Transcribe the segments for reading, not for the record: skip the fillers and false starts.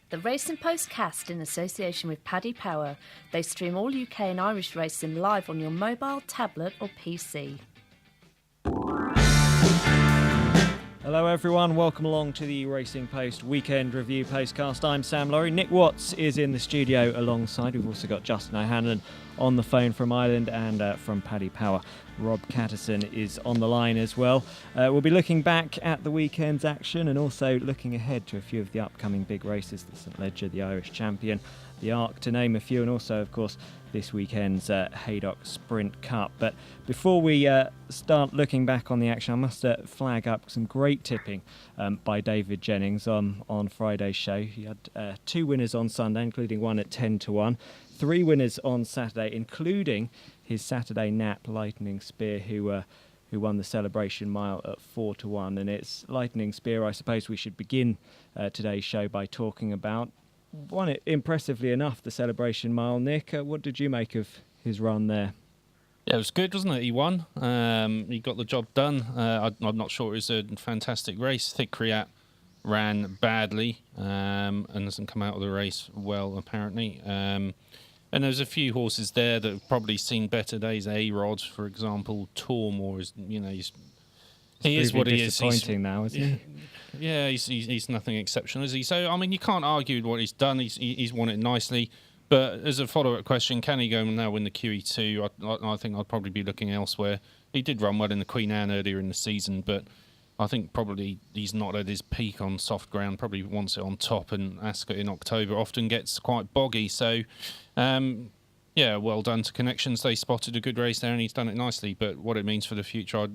The Racing Postcast in association with Paddy Power. They stream all UK and Irish racing live on your mobile, tablet or PC. Hello everyone, welcome along to the Racing Post Weekend Review Postcast. I'm Sam Laurie. Nick Watts is in the studio alongside. We've also got Justin O'Hanlon on the phone from Ireland and from Paddy Power. Rob Catterson is on the line as well. We'll be looking back at the weekend's action and also looking ahead to a few of the upcoming big races, the St Leger, the Irish Champion, the Arc, to name a few, and also, of course, this weekend's Haydock Sprint Cup. But before we start looking back on the action, I must flag up some great tipping by David Jennings on Friday's show. He had 2 winners on Sunday, including one at 10-1, 3 winners on Saturday, including his Saturday nap, Lightning Spear, who won the Celebration Mile at 4-1. And it's Lightning Spear, I suppose we should begin today's show by talking about. Won it impressively enough, the Celebration Mile. Nick, what did you make of his run there? Yeah, it was good, wasn't it? He won. He got the job done. I'm not sure it was a fantastic race. Thick Kriat ran badly and hasn't come out of the race well, apparently. And there's a few horses there that have probably seen better days. A-Rod, for example, Tormore is, he is what he is. Disappointing now, isn't he? Yeah, he's nothing exceptional, is he? So, I mean, you can't argue with what he's done. He's won it nicely. But as a follow-up question, can he go and now win the QE2? I think I'd probably be looking elsewhere. He did run well in the Queen Anne earlier in the season, but I think probably he's not at his peak on soft ground. Probably wants it on top, and Ascot in October often gets quite boggy. So, yeah, well done to Connections. They spotted a good race there, and he's done it nicely. But what it means for the future,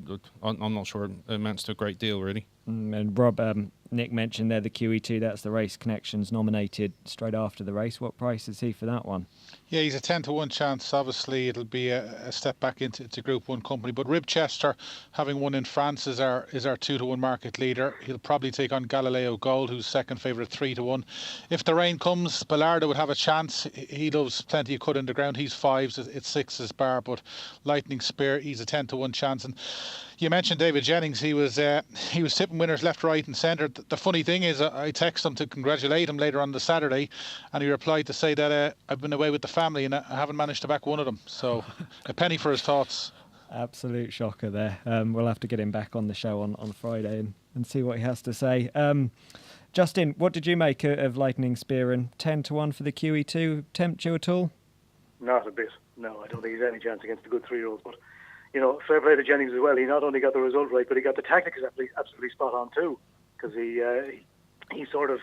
I'm not sure it amounts to a great deal, really. And Rob, Nick mentioned there the QE2. That's the race Connections nominated straight after the race. What price is he for that one? Yeah, he's a 10-1 chance. Obviously, it'll be a step back into Group 1 company. But Ribchester, having won in France, is our 2-1 market leader. He'll probably take on Galileo Gold, who's second favourite, 3-1. If the rain comes, Ballarda would have a chance. He loves plenty of cut in the ground. He's 5s, it's 6s bar. But Lightning Spear, he's a 10-1 chance. And you mentioned David Jennings. He was tipping winners left, right and centre. The funny thing is, I texted him to congratulate him later on the Saturday, and he replied to say that I've been away with the family and I haven't managed to back one of them. So a penny for his thoughts. Absolute shocker there. We'll have to get him back on the show on Friday and see what he has to say. Justin, what did you make of Lightning Spear and 10-1 for the QE2? Tempt you at all? Not a bit. No, I don't think he's any chance against the good 3-year-olds. But, fair play to Jennings as well. He not only got the result right, but he got the tactics absolutely spot on too. Because he sort of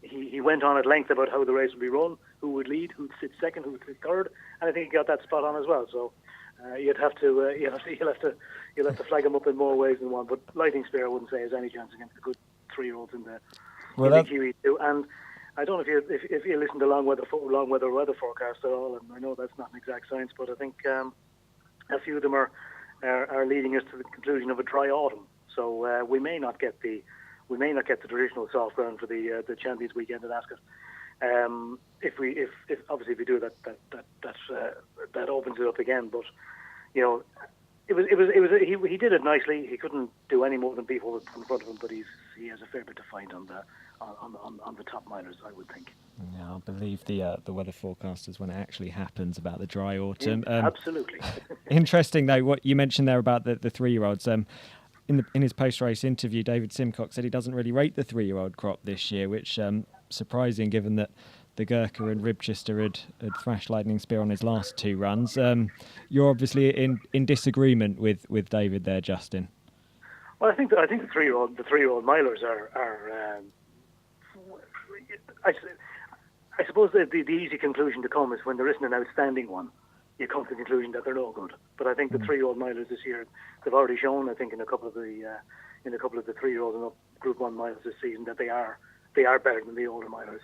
he went on at length about how the race would be run, who would lead, who would sit second, who would sit third, and I think he got that spot on as well. So you'll have to flag him up in more ways than one. But Lightning Spear, I wouldn't say has any chance against the good 3-year-olds in the QE2. And I don't know if you listen to long weather weather forecast at all, and I know that's not an exact science, but I think a few of them are leading us to the conclusion of a dry autumn. So we may not get the traditional soft ground for the Champions Weekend at Ascot. If we do that opens it up again. But he did it nicely. He couldn't do any more than people in front of him, but he has a fair bit to find on the top milers, I would think. Yeah, I'll believe the weather forecasters when it actually happens about the dry autumn. Absolutely. Interesting though what you mentioned there about the 3-year-olds. In his post-race interview, David Simcox said he doesn't really rate the 3-year-old crop this year, which surprising given that the Gurkha and Ribchester had thrashed Lightning Spear on his last 2 runs. You're obviously in disagreement with David there, Justin. Well, I think the 3-year-old milers are I suppose the easy conclusion to come is when there isn't an outstanding one, you come to the conclusion that they're no good. But I think the 3-year-old milers this year, they've already shown, I think, in a couple of the 3-year-olds and Group 1 milers this season that they are better than the older milers.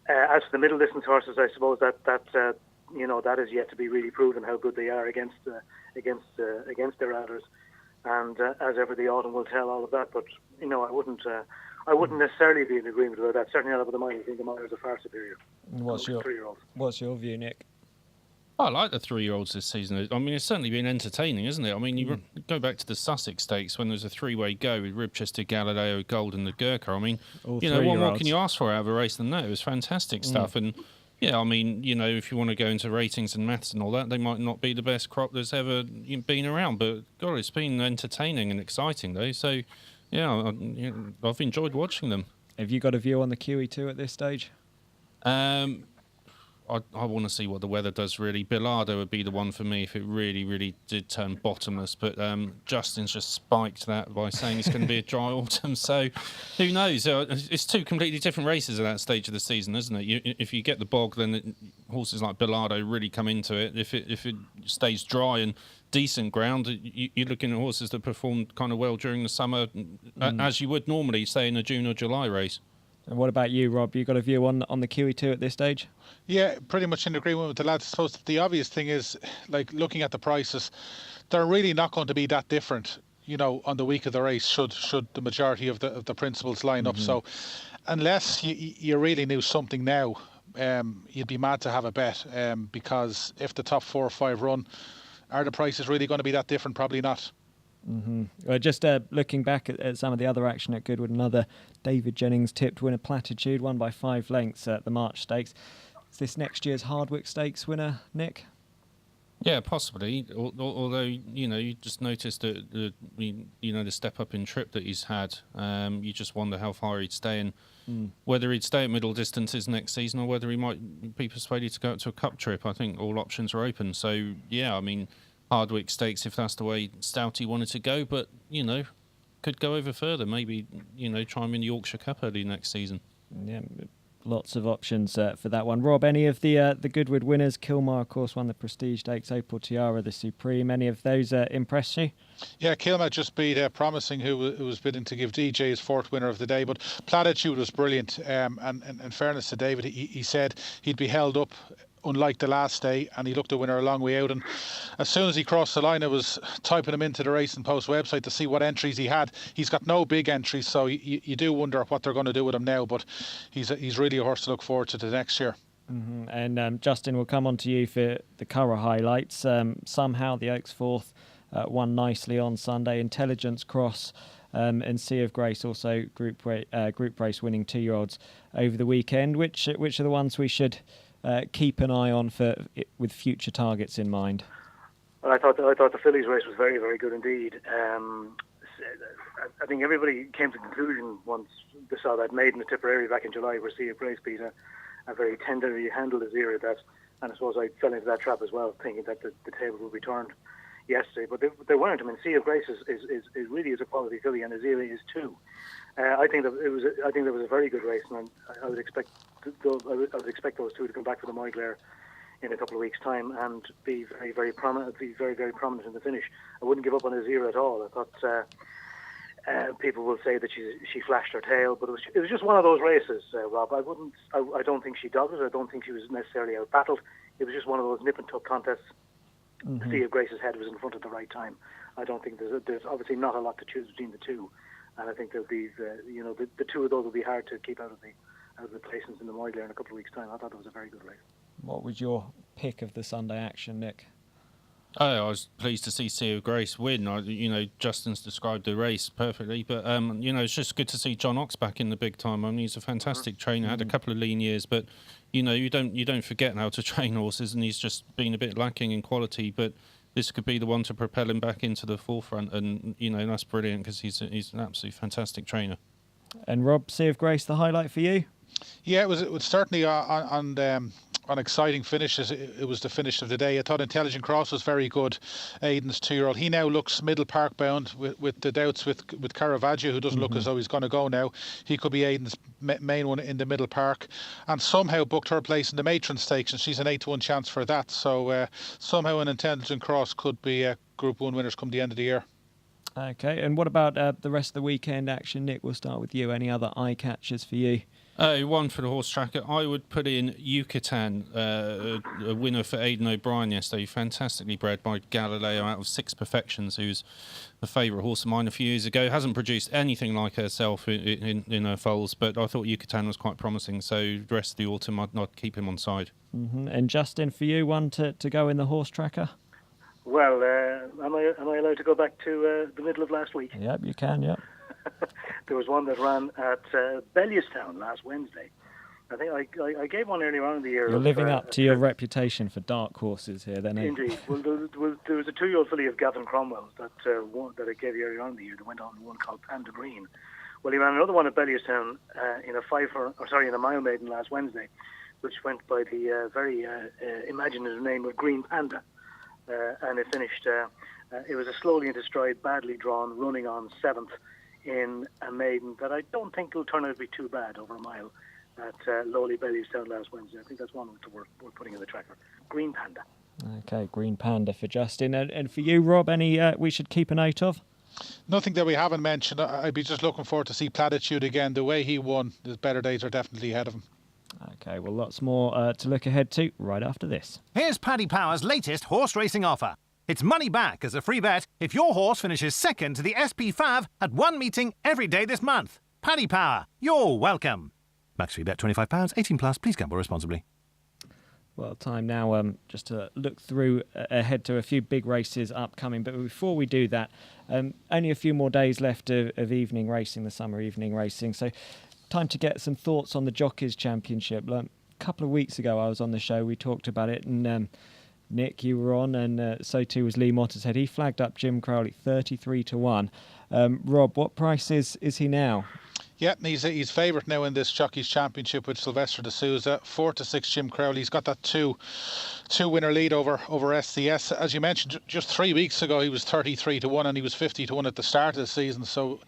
As for the middle distance horses, I suppose that is yet to be really proven how good they are against their adders. And as ever, the autumn will tell all of that. But I wouldn't necessarily be in agreement with that. Certainly not about the milers. I think the milers are far superior. What's your view, Nick? I like the 3-year-olds this season. I mean, it's certainly been entertaining, isn't it? I mean, you go back to the Sussex Stakes when there's a 3-way go with Ribchester, Galileo, Gold and the Gurkha. I mean, All what more 3-year-olds. can you ask for out of a race than that? It was fantastic stuff. And, yeah, I mean, if you want to go into ratings and maths and all that, they might not be the best crop that's ever been around. But, God, it's been entertaining and exciting, though. So, yeah, I've enjoyed watching them. Have you got a view on the QE2 at this stage? I want to see what the weather does, really. Bilardo would be the one for me if it really, really did turn bottomless. But Justin's just spiked that by saying it's going to be a dry autumn. So who knows? It's two completely different races at that stage of the season, isn't it? If you get the bog, then horses like Bilardo really come into it. If it stays dry and decent ground, you're looking at horses that performed kind of well during the summer, as you would normally, say, in a June or July race. And what about you, Rob? You got a view on the QE2 at this stage? Yeah, pretty much in agreement with the lads. I suppose the obvious thing is, like, looking at the prices, they're really not going to be that different, on the week of the race, should the majority of the principals line up. So unless you really knew something now, you'd be mad to have a bet, because if the top 4 or 5 run, are the prices really going to be that different? Probably not. Well, just looking back at some of the other action at Goodwood, another David Jennings tipped winner, Platitude, won by 5 lengths at the March Stakes. Is this next year's Hardwick Stakes winner, Nick? Yeah, possibly. Although, you just noticed that the step up in trip that he's had. You just wonder how far he'd stay and whether he'd stay at middle distances next season or whether he might be persuaded to go out to a cup trip. I think all options are open. So, yeah, I mean, Hardwick Stakes, if that's the way Stouty wanted to go, but, could go over further. Maybe, try him in the Yorkshire Cup early next season. Yeah, lots of options for that one. Rob, any of the Goodwood winners? Kilmar, of course, won the Prestige Stakes, Opal Tiara, the Supreme. Any of those impressed you? Yeah, Kilmar just beat Promising, who was bidding to give DJ his 4th winner of the day. But Platitude was brilliant. And in fairness to David, he said he'd be held up, unlike the last day, and he looked the winner a long way out. And as soon as he crossed the line, I was typing him into the Race and Post website to see what entries he had. He's got no big entries, so you do wonder what they're going to do with him now, but he's really a horse to look forward to the next year. And Justin, we'll come on to you for the Curragh highlights. Somehow the Oaks 4th won nicely on Sunday. Intelligence Cross and Sea of Grace also group race winning 2-year-olds over the weekend. Which are the ones we should keep an eye on with future targets in mind? Well, I thought the Fillies race was very, very good indeed. I think everybody came to the conclusion once they saw that Maiden at Tipperary back in July, where Sea of Grace beat a very tenderly handled Azira, that, and I suppose I fell into that trap as well, thinking that the table would be turned yesterday, but they weren't. I mean, Sea of Grace is really a quality filly, and Azira is too. I think that it was a very good race, and I would expect those two to come back for the Moyglare in a couple of weeks' time and be very, very prominent. Be very, very prominent in the finish. I wouldn't give up on Azira at all. I thought people will say that she flashed her tail, but it was just one of those races, Rob. I don't think she dogged it. I don't think she was necessarily out battled. It was just one of those nip and tuck contests. Sea of Grace's head was in front at the right time. I don't think there's obviously not a lot to choose between the two. And I think there'll be, the two of those will be hard to keep out of the placements in the Moyglare in a couple of weeks' time. I thought it was a very good race. What was your pick of the Sunday action, Nick? I was pleased to see Sea of Grace win. Justin's described the race perfectly, but it's just good to see John Ox back in the big time. I mean, he's a fantastic trainer. Had a couple of lean years, but you don't forget how to train horses, and he's just been a bit lacking in quality. But this could be the one to propel him back into the forefront, and that's brilliant because he's an absolutely fantastic trainer. And Rob, Sea of Grace, the highlight for you? Yeah, it was certainly on exciting finishes. It was the finish of the day. I thought Intelligent Cross was very good. Aiden's 2-year-old. He now looks middle park bound with the doubts with Caravaggio, who doesn't look as though he's going to go now. He could be Aiden's main one in the middle park, and somehow booked her place in the Matron Stakes, and she's an 8-1 chance for that. So somehow an Intelligent Cross could be Group 1 winners come the end of the year. Okay, and what about the rest of the weekend action? Nick, we'll start with you. Any other eye catchers for you? One for the horse tracker. I would put in Yucatan, a winner for Aidan O'Brien yesterday. Fantastically bred by Galileo out of Six Perfections, who's a favourite horse of mine a few years ago. Hasn't produced anything like herself in her foals, but I thought Yucatan was quite promising. So the rest of the autumn, I'd keep him on side. Mm-hmm. And Justin, for you, one to go in the horse tracker? Well, am I allowed to go back to the middle of last week? Yep, you can, yep. There was one that ran at Bellewstown last Wednesday. I think I gave one earlier on in the year. You're living up to your reputation for dark horses here, then. Indeed. Well, there was a 2-year-old filly of Gavin Cromwell that I gave you earlier on in the year that went on one called Panda Green. Well, he ran another one at Bellewstown in a mile maiden last Wednesday, which went by the very imaginative name of Green Panda. And it finished, it was a slowly into stride, badly drawn, running on 7th in a maiden that I don't think will turn out to be too bad over a mile at Lowly Bellewstown last Wednesday. I think that's one we're putting in the tracker. Green Panda. Okay, Green Panda for Justin. And for you, Rob, any we should keep a note of? Nothing that we haven't mentioned. I'd be just looking forward to see Platitude again. The way he won, the better days are definitely ahead of him. Okay, well, lots more to look ahead to right after this. Here's Paddy Power's latest horse racing offer. It's money back as a free bet if your horse finishes second to the SP5 at one meeting every day this month. Paddy Power, you're welcome. Max free bet £25, 18 plus. Please gamble responsibly. Well, time now just to look through ahead to a few big races upcoming. But before we do that, only a few more days left of evening racing, the summer evening racing. So time to get some thoughts on the Jockeys Championship. A couple of weeks ago, I was on the show. We talked about it, and Nick, you were on, and so too was Lee Mottershead. He flagged up Jim Crowley 33-1. Rob, what price is he now? Yeah, he's favourite now in this Jockeys Championship with Sylvester de Souza. 4-6 Jim Crowley. He's got that two winner lead over SCS. As you mentioned, just 3 weeks ago he was 33-1 and he was 50-1 at the start of the season. So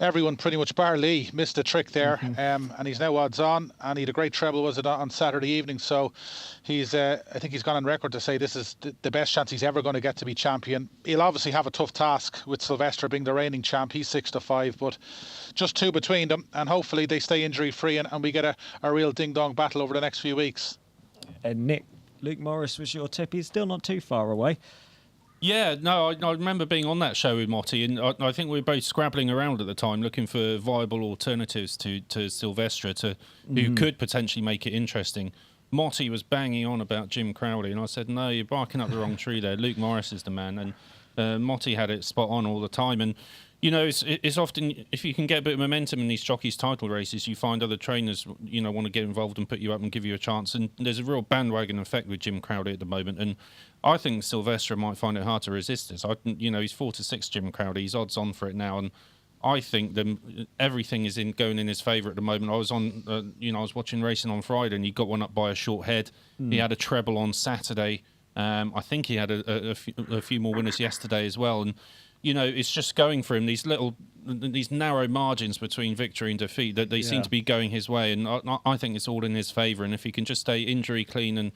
everyone pretty much bar Lee missed a trick there. And he's now odds on, and he had a great treble, was it, on Saturday evening. So he's I think he's gone on record to say this is the best chance he's ever going to get to be champion. He'll obviously have a tough task with Sylvester being the reigning champ. He's 6-5, but just two between them, and hopefully they stay injury free and we get a real ding dong battle over the next few weeks. And Nick, Luke Morris was your tip. He's still not too far away. Yeah, no, I remember being on that show with Motti, and I think we were both scrabbling around at the time looking for viable alternatives to Silvestre who could potentially make it interesting. Motti was banging on about Jim Crowley, and I said, no, you're barking up the wrong tree there. Luke Morris is the man, and Motti had it spot on all the time. And you know, it's often, if you can get a bit of momentum in these jockeys title races, you find other trainers, you know, want to get involved and put you up and give you a chance. And there's a real bandwagon effect with Jim Crowley at the moment. And I think Silvestre might find it hard to resist this. You know, he's 4-6 Jim Crowley. He's odds on for it now. And I think everything is going in his favour at the moment. I was on, I was watching racing on Friday, and he got one up by a short head. He had a treble on Saturday. I think he had a few more winners yesterday as well. And you know, it's just going for him, these narrow margins between victory and defeat, that they seem to be going his way, and I think it's all in his favour. And if he can just stay injury clean and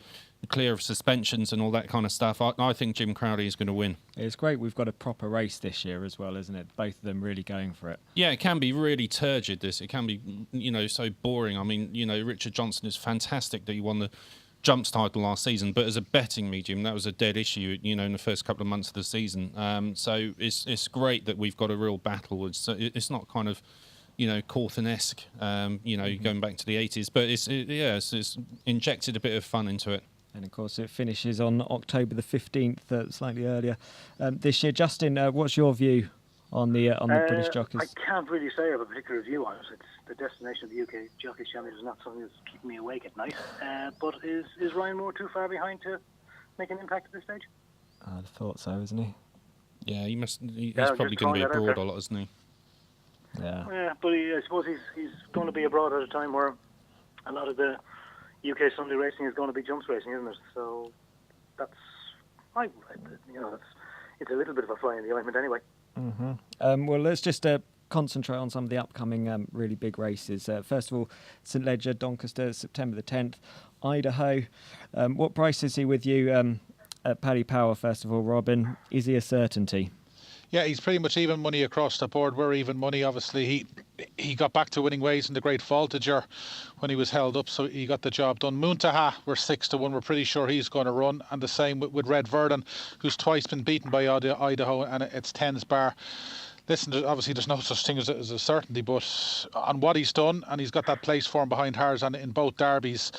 clear of suspensions and all that kind of stuff, I think Jim Crowley is going to win. It's great we've got a proper race this year as well, isn't it? Both of them really going for it. Yeah, it can be really turgid, this. It can be, you know, so boring. I mean, you know, Richard Johnson is fantastic that he won the Jumps title last season, but as a betting medium, that was a dead issue, you know, in the first couple of months of the season. So it's great that we've got a real battle. It's not kind of, you know, Cawthon-esque, going back to the 80s, but it's injected a bit of fun into it. And of course, it finishes on October the 15th, slightly earlier this year. Justin, what's your view on the British jockeys? I can't really say I have a particular view on it. It's the destination of the UK Jockeys Championship is not something that's keeping me awake at night. But is Ryan Moore too far behind to make an impact at this stage? I'd have thought so, isn't he? Yeah, he's probably going to be abroad a lot, isn't he? Yeah, but I suppose he's going to be abroad at a time where a lot of the UK Sunday racing is going to be jumps racing, isn't it? So it's a little bit of a fly in the ointment anyway. Mm-hmm. Well, let's just concentrate on some of the upcoming really big races. First of all, St Leger, Doncaster, September the 10th, Idaho. What price is he with you at Paddy Power, first of all, Robin? Is he a certainty? Yeah, he's pretty much even money across the board. We're even money. Obviously, he got back to winning ways in the Great Voltager when he was held up, so he got the job done. Muntaha, we're 6-1. We're pretty sure he's going to run, and the same with Red Verdun, who's twice been beaten by Idaho, and it's 10's bar. Listen, obviously there's no such thing as a certainty, but on what he's done, and he's got that place form behind Harzan in both derbies,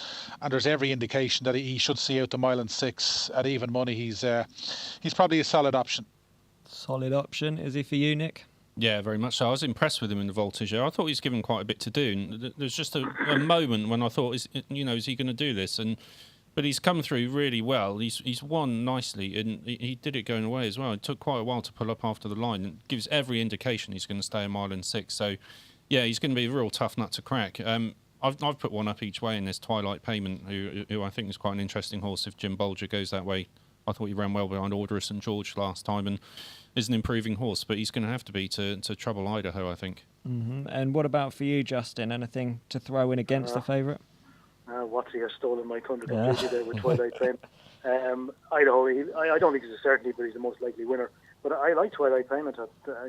and there's every indication that he should see out the mile and 6 at even money. He's probably a solid option. Solid option, is he for you, Nick? Yeah, very much so. I was impressed with him in the Voltager. I thought he was given quite a bit to do. And there's just a moment when I thought, is he going to do this? But he's come through really well. He's won nicely, and he did it going away as well. It took quite a while to pull up after the line, and gives every indication he's going to stay a mile and 6. So, yeah, he's going to be a real tough nut to crack. I've put one up each way in this Twilight Payment, who I think is quite an interesting horse if Jim Bolger goes that way. I thought he ran well behind Order of St George last time and is an improving horse, but he's going to have to be to trouble Idaho, I think. Mm-hmm. And what about for you, Justin? Anything to throw in against the favourite? Watsy has stolen my thunder completely there with Twilight Payment. Idaho, I don't think he's a certainty, but he's the most likely winner. But I like Twilight Payment.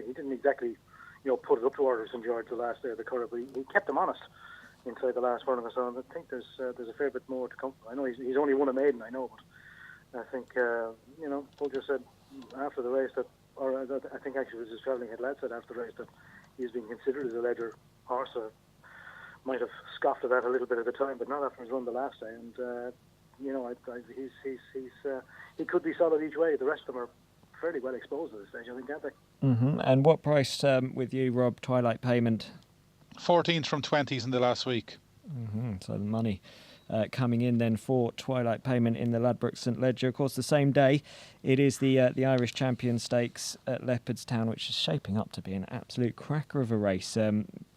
He didn't exactly, put it up to Order of St George the last day of the Curragh, but he kept him honest inside the last one of us. So I think there's a fair bit more to come. I know he's only won a maiden, I know, but I think, Bolger said after the race I think actually it was his travelling head lad said after the race that he's been considered as a Ledger horse. So might have scoffed at that a little bit at the time, but not after his run the last day. And, he could be solid each way. The rest of them are fairly well exposed at this stage, I think, aren't they? Mm-hmm. And what price with you, Rob, Twilight Payment? 14s from 20s in the last week. Mm-hmm. So the money coming in then for Twilight Payment in the Ladbroke St Ledger. Of course, the same day, it is the Irish Champion Stakes at Leopardstown, which is shaping up to be an absolute cracker of a race.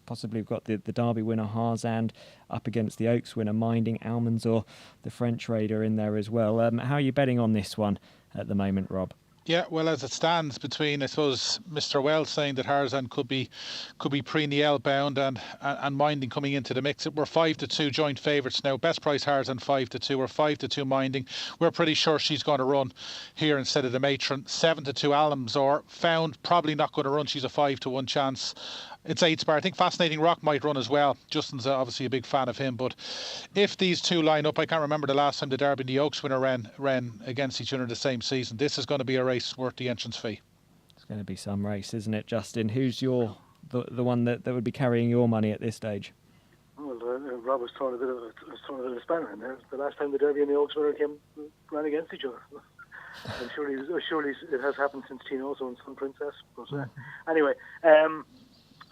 Possibly we've got the Derby winner Harzand up against the Oaks winner Minding, Almanzor, the French Raider in there as well. How are you betting on this one at the moment, Rob? Yeah, well, as it stands between, I suppose, Mr. Wells saying that Harzan could be Prix Niel bound and Minding coming into the mix. We're 5-2 joint favourites now. Best price Harzan 5-2. We're 5-2 Minding. We're pretty sure she's going to run here instead of the matron. 7-2 Almanzor found probably not going to run. She's a 5-1 chance. It's 8's bar. I think Fascinating Rock might run as well. Justin's obviously a big fan of him, but if these two line up, I can't remember the last time the Derby and the Oaks winner ran against each other in the same season. This is going to be a race worth the entrance fee. It's going to be some race, isn't it, Justin? Who's the one that would be carrying your money at this stage? Well, Rob was throwing a bit of a spanner in there. The last time the Derby and the Oaks winner ran against each other. And surely it has happened since Tinoso and Sun Princess. But anyway.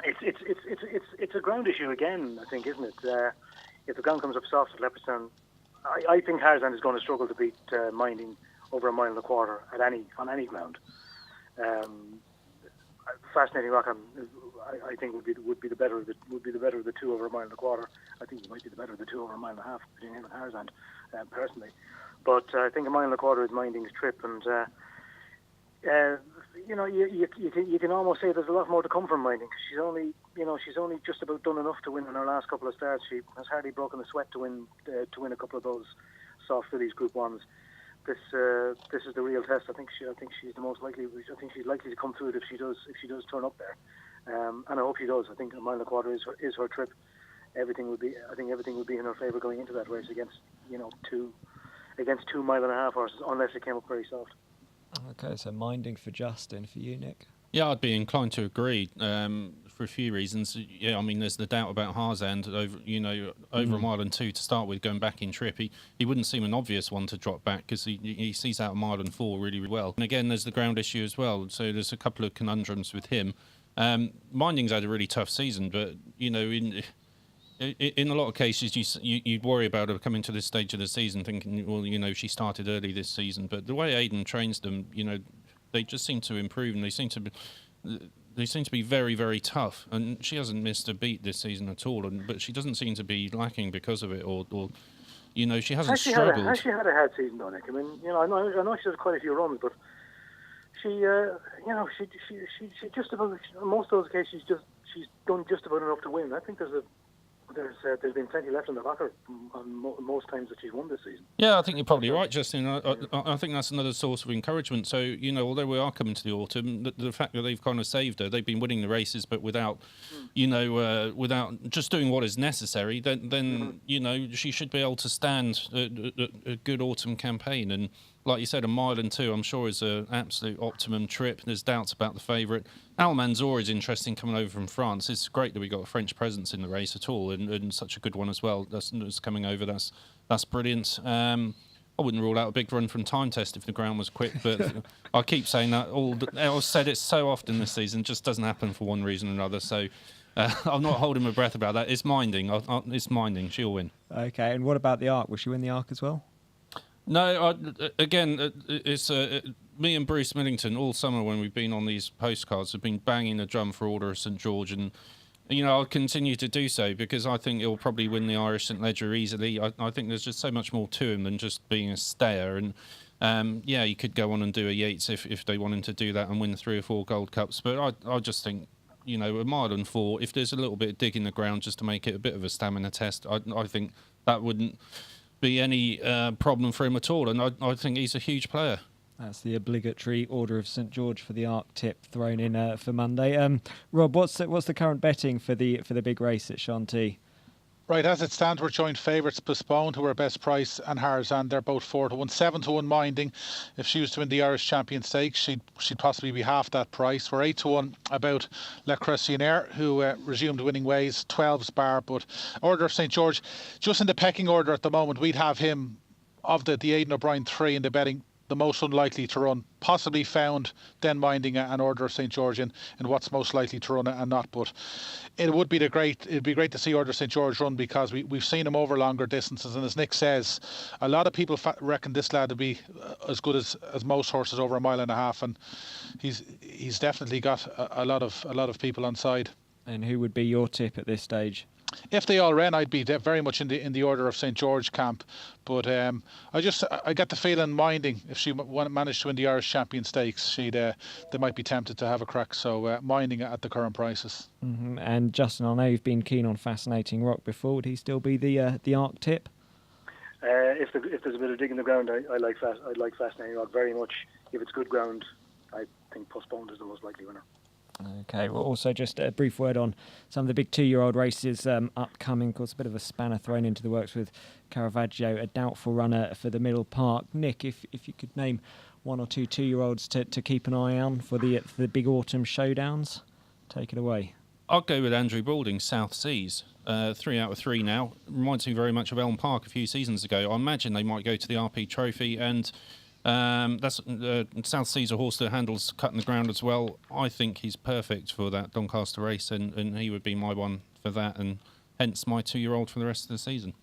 It's a ground issue again, I think, isn't it? If the ground comes up soft at Leopardstown, I think Harzan is going to struggle to beat Minding over a mile and a quarter on any ground. Fascinating Rock, I think would be the better of the two over a mile and a quarter. I think he might be the better of the two over a mile and a half between him and Harzan, personally. But I think a mile and a quarter is Minding's trip, and you can almost say there's a lot more to come from Minding. She's only just about done enough to win in her last couple of starts. She has hardly broken a sweat to win a couple of those soft fillies Group 1s. This is the real test. I think she's the most likely. I think she's likely to come through it if she does turn up there, and I hope she does. I think a mile and a quarter is her trip. Everything would be in her favour going into that race against two mile and a half horses, unless it came up very soft. Okay, so Minding for Justin. For you, Nick? Yeah, I'd be inclined to agree for a few reasons. Yeah, I mean, there's the doubt about Harzand over a mile and 2 to start with, going back in trip. He wouldn't seem an obvious one to drop back because he sees out a mile and 4 really, really well. And again, there's the ground issue as well. So there's a couple of conundrums with him. Minding's had a really tough season, but in a lot of cases, you'd worry about her coming to this stage of the season thinking, well, she started early this season. But the way Aidan trains them, they just seem to improve, and they seem to be very, very tough. And she hasn't missed a beat this season at all, but she doesn't seem to be lacking because of it, or she hasn't struggled. Has she had a hard season, though, Nick? I mean, I know she does quite a few runs, but she just about, in most of those cases, she's done just about enough to win. I think there's There's been plenty left in the locker on most times that she's won this season. Yeah, I think you're probably right, Justin. I think that's another source of encouragement. So, although we are coming to the autumn, the fact that they've kind of saved her, they've been winning the races, but without, without just doing what is necessary, then she should be able to stand a good autumn campaign. And like you said, a mile and 2, I'm sure, is an absolute optimum trip. There's doubts about the favourite. Al Mansour is interesting coming over from France. It's great that we got a French presence in the race at all, and such a good one as well. That's coming over. That's brilliant. I wouldn't rule out a big run from Time Test if the ground was quick, but I keep saying that. I've said it so often this season, it just doesn't happen for one reason or another. So I'm not holding my breath about that. It's minding. It's minding. She'll win. Okay, and what about the Arc? Will she win the Arc as well? No, it's me and Bruce Millington all summer when we've been on these postcards have been banging the drum for Order of St George, and I'll continue to do so because I think he'll probably win the Irish St Leger easily. I think there's just so much more to him than just being a stayer, and he could go on and do a Yates if they want him to do that and win 3 or 4 Gold Cups. But I just think a mile and 4, if there's a little bit of dig in the ground just to make it a bit of a stamina test, I think that wouldn't be any problem for him at all, and I think he's a huge player. That's the obligatory Order of St George for the Arc tip thrown in for Monday. Rob, what's the current betting for the big race at Chantilly? Right, as it stands, we're joint favourites. Postponed, who are best price, and Harzan. They're both 4-1, 7-1 Minding. If she was to win the Irish Champion Stakes, she'd possibly be half that price. We're 8-1 about Le Cressionnaire, who resumed winning ways. 12's bar, but Order of St George, just in the pecking order at the moment, we'd have him of the Aidan O'Brien 3 in the betting, the most unlikely to run. Possibly found, then Minding and Order of St George in what's most likely to run and not. But it'd be great to see Order of St George run because we've seen him over longer distances. And as Nick says, a lot of people reckon this lad to be as good as most horses over a mile and a half, and he's definitely got a lot of people on side. And who would be your tip at this stage? If they all ran, I'd be very much in the Order of St George camp. But I get the feeling Minding, if she managed to win the Irish Champion Stakes, they might be tempted to have a crack. So Minding at the current prices. Mm-hmm. And Justin, I know you've been keen on Fascinating Rock before. Would he still be the Arc tip? If there's a bit of dig in the ground, I like Fascinating Rock very much. If it's good ground, I think Postponed is the most likely winner. Okay, well, also just a brief word on some of the big 2-year-old races upcoming. Of course, a bit of a spanner thrown into the works with Caravaggio, a doubtful runner for the Middle Park. Nick, if you could name 1 or 2 2-year-olds to keep an eye on for the big autumn showdowns, take it away. I'll go with Andrew Balding's South Seas. 3 out of 3 now. Reminds me very much of Elm Park a few seasons ago. I imagine they might go to the RP Trophy, and that's South Seas, a horse that handles cutting the ground as well. I think he's perfect for that Doncaster race, and he would be my one for that, and hence my 2-year-old for the rest of the season.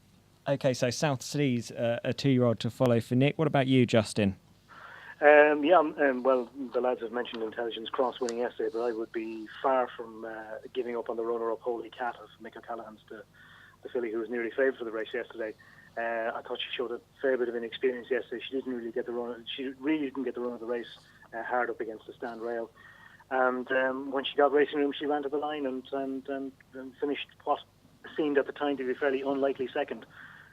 Okay, so South Seas, a 2-year-old to follow for Nick. What about you, Justin? Well, the lads have mentioned Intelligence Cross winning yesterday, but I would be far from giving up on the runner-up Holy Cat of Mick O'Callaghan's, the filly who was nearly favoured for the race yesterday. I thought she showed a fair bit of inexperience yesterday. She didn't really get the run. She really didn't get the run of the race hard up against the stand rail. And when she got racing room, she ran to the line and finished what seemed at the time to be a fairly unlikely second.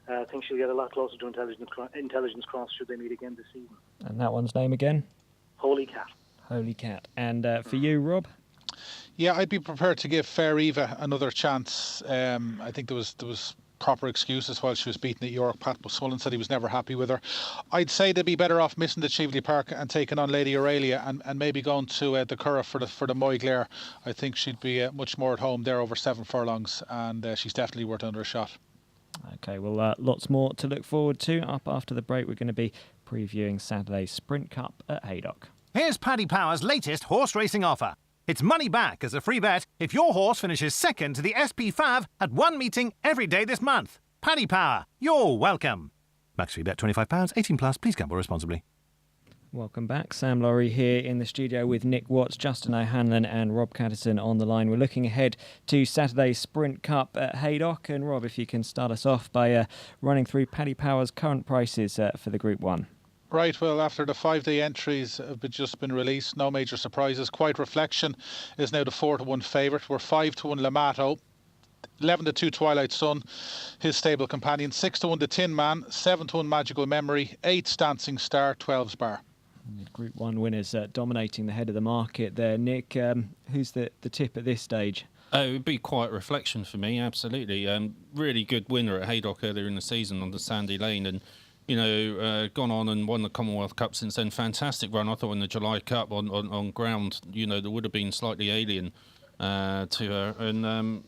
I think she'll get a lot closer to Intelligence Cross should they meet again this season. And that one's name again? Holy Cat. Holy Cat. And for you, Rob? Yeah, I'd be prepared to give Fair Eva another chance. I think there was proper excuses while she was beaten at York. Pat Mullen said he was never happy with her. I'd say they'd be better off missing the Cheveley Park and taking on Lady Aurelia and maybe going to the Curragh for the Moyglare. I think she'd be much more at home there over 7 furlongs, and she's definitely worth under a shot. Okay, well, lots more to look forward to. Up after the break, we're going to be previewing Saturday's Sprint Cup at Haydock. Here's Paddy Power's latest horse racing offer. It's money back as a free bet if your horse finishes second to the SP5 at one meeting every day this month. Paddy Power, you're welcome. Max free bet £25, 18 plus. Please gamble responsibly. Welcome back. Sam Laurie here in the studio with Nick Watts, Justin O'Hanlon and Rob Catterton on the line. We're looking ahead to Saturday's Sprint Cup at Haydock. And Rob, if you can start us off by running through Paddy Power's current prices for the Group 1. Right, well, after the 5-day entries have just been released, no major surprises. Quiet Reflection is now the 4-1 favourite. We're 5-1 Lamato. 11 to 2 Twilight Sun, his stable companion. 6 to 1 The Tin Man, 7 to 1 Magical Memory, 8 Dancing Star, 12's Bar. Group 1 winners dominating the head of the market there. Nick, who's the tip at this stage? Oh, it would be Quiet Reflection for me, absolutely. Really good winner at Haydock earlier in the season on the Sandy Lane, and gone on and won the Commonwealth Cup since then. Fantastic run. I thought in the July Cup on ground, that would have been slightly alien to her, and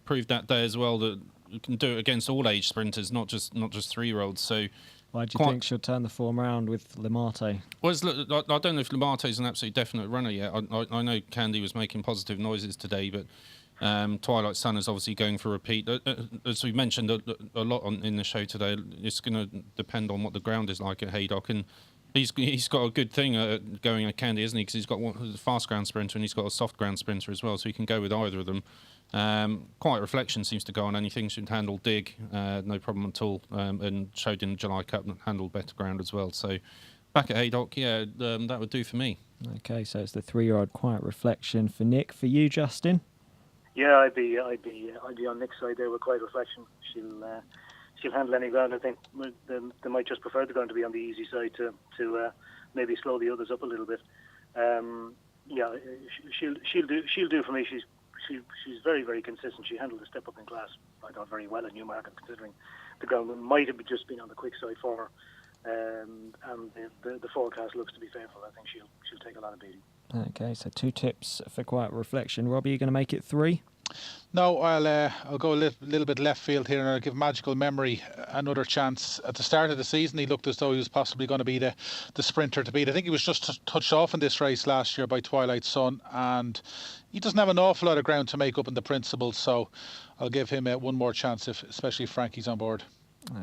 proved that day as well that you can do it against all age sprinters, not just 3-year-olds. So. Why do you think she'll turn the form around with Lamarte? Well, I don't know if Lamarte is an absolute definite runner yet. I know Candy was making positive noises today, but Twilight Sun is obviously going for a repeat. As we mentioned a lot in the show today, it's going to depend on what the ground is like at Haydock, and he's got a good thing going at Candy, isn't he? Because he's got a fast ground sprinter and he's got a soft ground sprinter as well, so he can go with either of them. Quiet Reflection seems to go on anything. Should handle dig, no problem at all, and showed in the July Cup and handled better ground as well. So back at Haydock, that would do for me. Okay, so it's the 3-year-old Quiet Reflection for Nick. For you, Justin? Yeah, I'd be on Nick's side there with Quiet Reflection. She'll handle any ground. I think they might just prefer the ground to be on the easy side to maybe slow the others up a little bit. She'll do for me. She's very, very consistent. She handled the step up in class, I thought, very well in Newmarket, considering the ground might have just been on the quick side for her. And the forecast looks to be favourable. I think she'll take a lot of beating. Okay, so 2 tips for Quiet Reflection. Robbie, are you going to make it 3? No, I'll go a little bit left field here, and I'll give Magical Memory another chance. At the start of the season, he looked as though he was possibly going to be the sprinter to beat. I think he was just touched off in this race last year by Twilight Sun, and he doesn't have an awful lot of ground to make up in the principles, so I'll give him one more chance, especially if Frankie's on board.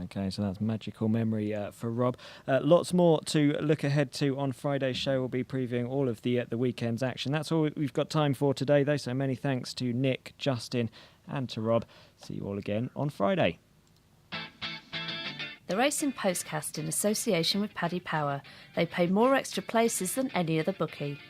Okay, so that's Magical Memory for Rob. Lots more to look ahead to on Friday's show. We'll be previewing all of the weekend's action. That's all we've got time for today, though, so many thanks to Nick, Justin and to Rob. See you all again on Friday. The Racing Postcast in association with Paddy Power. They pay more extra places than any other bookie.